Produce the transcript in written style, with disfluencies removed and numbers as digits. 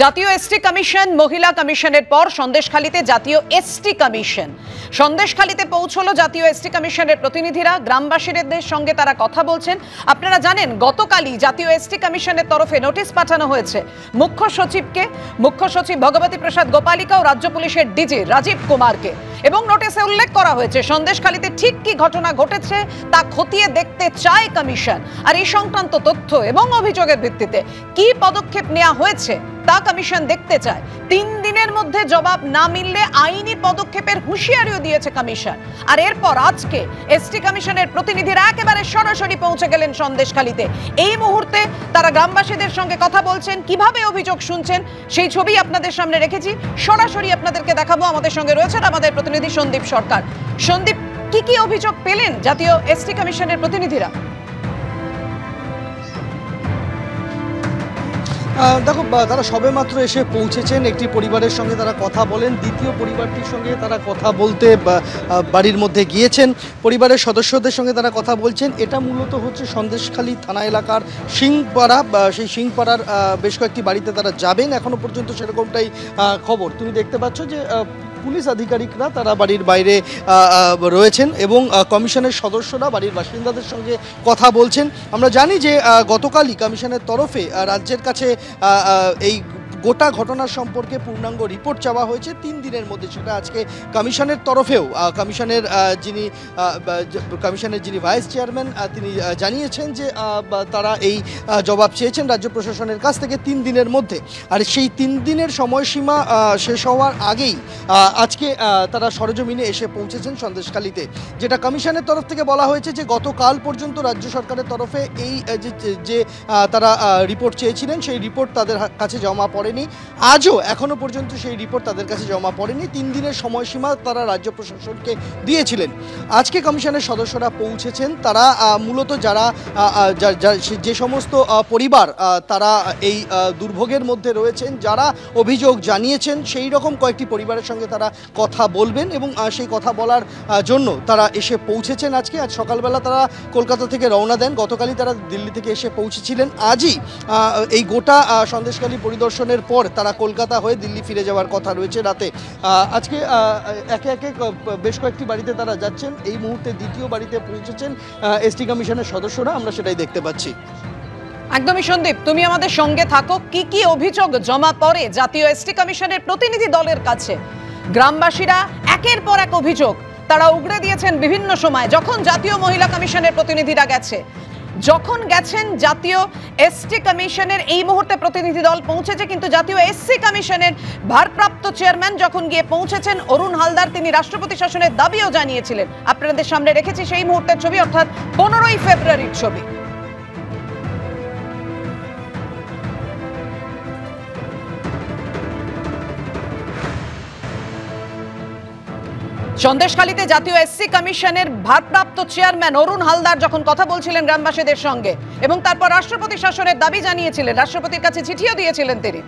জাতীয় ST commission মহিলা কমিশনের পর সন্দেশখালীতে জাতীয় এসটি কমিশন সন্দেশখালীতে পৌঁছলো জাতীয় এসটি কমিশনের প্রতিনিধিরা গ্রামবাসীদের সঙ্গে তারা কথা বলছেন। আপনারা জানেন গতকালই জাতীয় এসটি কমিশনের তরফে নোটিশ পাঠানো হয়েছে মুখ্য সচিব ভগবতী প্রসাদ গোপালিকা ও রাজ্য পুলিশের ডিজি রাজীব কুমারকে, এবং নোটিশে উল্লেখ করা হয়েছে সন্দেশখালীতে ঠিক কি ঘটনা ঘটেছে তা খতিয়ে দেখতে চায় কমিশন। আর এই সংক্রান্ত তথ্য এবং অভিযোগের ভিত্তিতে কি পদক্ষেপ নেওয়া হয়েছে তা কমিশন দেখতে চায়। 3 দিনের মধ্যে জবাব না মিললে আইনি পদক্ষেপের হুঁশিয়ারিও দিয়েছে কমিশন। আর এরপর আজকে এসটি কমিশনের প্রতিনিধিরা একেবারে সরাসরি পৌঁছে গেলেন সন্দেশখালীতে। এই মুহূর্তে তারা গ্রামবাসীদের সঙ্গে কথা বলছেন, কিভাবে অভিযোগ শুনছেন সেই ছবি আপনাদের সামনে রেখেছি, সরাসরি আপনাদেরকে দেখাবো। আমাদের সঙ্গে রয়েছেন আমাদের প্রতিনিধি সন্দীপ সরকার। সন্দীপ, কি অভিযোগ পেলেন জাতীয় এসটি কমিশনের প্রতিনিধিরা? দেখো, তারা সবেমাত্র এসে পৌঁছেছেন, একটি পরিবারের সঙ্গে তারা কথা বলেন, দ্বিতীয় পরিবারটির সঙ্গে তারা কথা বলতে বাড়ির মধ্যে গিয়েছেন, পরিবারের সদস্যদের সঙ্গে তারা কথা বলছেন। এটা মূলত হচ্ছে সন্দেশখালী থানা এলাকার সিংপাড়া, সেই সিংপাড়ার বেশ কয়েকটি বাড়িতে তারা যাবেন। এখনো পর্যন্ত সেরকমটাই খবর। তুমি দেখতে পাচ্ছ যে পুলিশ আধিকারিকরা তারা বাড়ির বাইরে রয়েছেন এবং কমিশনের সদস্যরা বাড়ির বাসিন্দাদের সঙ্গে কথা বলছেন। আমরা জানি যে গতকালই কমিশনের তরফে রাজ্যের কাছে এই গোটা ঘটনার সম্পর্কে পূর্ণাঙ্গ রিপোর্ট চাওয়া হয়েছে 3 দিনের মধ্যে। সেটা আজকে কমিশনের তরফেও কমিশনের যিনি ভাইস চেয়ারম্যান তিনি জানিয়েছেন যে তারা এই জবাব চেয়েছেন রাজ্য প্রশাসনের কাছ থেকে 3 দিনের মধ্যে। আর সেই 3 দিনের সময়সীমা শেষ হওয়ার আগেই আজকে তারা সরেজমিনে এসে পৌঁছেছেন সন্দেশখালীতে। যেটা কমিশনের তরফ থেকে বলা হয়েছে যে গতকাল পর্যন্ত রাজ্য সরকারের তরফে এই যে তারা রিপোর্ট চেয়েছিলেন সেই রিপোর্ট তাদের কাছে জমা পড়ে আজও এখনো পর্যন্ত সেই রিপোর্ট তাদের কাছে জমা পড়েনি। 3 দিনের সময়সীমা তারা রাজ্য প্রশাসনকে দিয়েছিলেন। আজকে কমিশনের সদস্যরা পৌঁছেছেন। তারা মূলত যে সমস্ত পরিবার তারা এই দুর্ভোগের মধ্যে রয়েছেন, যারা অভিযোগ জানিয়েছেন, সেই রকম কয়েকটি পরিবারের সঙ্গে তারা কথা বলবেন এবং সেই কথা বলার জন্য তারা এসে পৌঁছেছেন। আজ সকালবেলা তারা কলকাতা থেকে রওনা দেন। গতকালই তারা দিল্লি থেকে এসে পৌঁছেছিলেন। আজই এই গোটা সন্দেশখালী পরিদর্শনের পর তারা কলকাতা হয়ে দিল্লি ফিরে যাওয়ার কথা রয়েছে রাতে। আজকে একে একে বেশ কয়েকটি বাড়িতে তারা যাচ্ছেন। এই মুহূর্তে দ্বিতীয় বাড়িতে পৌঁছেছেন এসটি কমিশনের সদস্যরা, আমরা সেটাই দেখতে পাচ্ছি। একদমই সন্দীপ, তুমি আমাদের সঙ্গে থাকো। কি অভিযোগ জমা পড়ে জাতীয় এসটি কমিশনের প্রতিনিধি দলের কাছে? গ্রামবাসীরা একের পর এক অভিযোগ তারা উগড়ে দিয়েছেন বিভিন্ন সময়। যখন জাতীয় মহিলা কমিশনের প্রতিনিধিরা যখন গেছেন জাতীয় এসটি কমিশনের এই মুহূর্তে প্রতিনিধি দল পৌঁছেছে, কিন্তু জাতীয় এসসি কমিশনের ভারপ্রাপ্ত চেয়ারম্যান যখন গিয়ে পৌঁছেছেন অরুণ হালদার, তিনি রাষ্ট্রপতি শাসনের দাবিও জানিয়েছিলেন। আপনাদের সামনে রেখেছি সেই মুহূর্তের ছবি, অর্থাৎ 15ই ফেব্রুয়ারির ছবি। সন্দেশখালীতে জাতীয় এসসি কমিশনের ভারপ্রাপ্ত চেয়ারম্যান অরুণ হালদার যখন কথা বলছিলেন গ্রামবাসীদের সঙ্গে এবং তারপর রাষ্ট্রপতি শাসনের দাবি জানিয়েছিলেন, রাষ্ট্রপতির কাছে চিঠিও দিয়েছিলেন তিনি।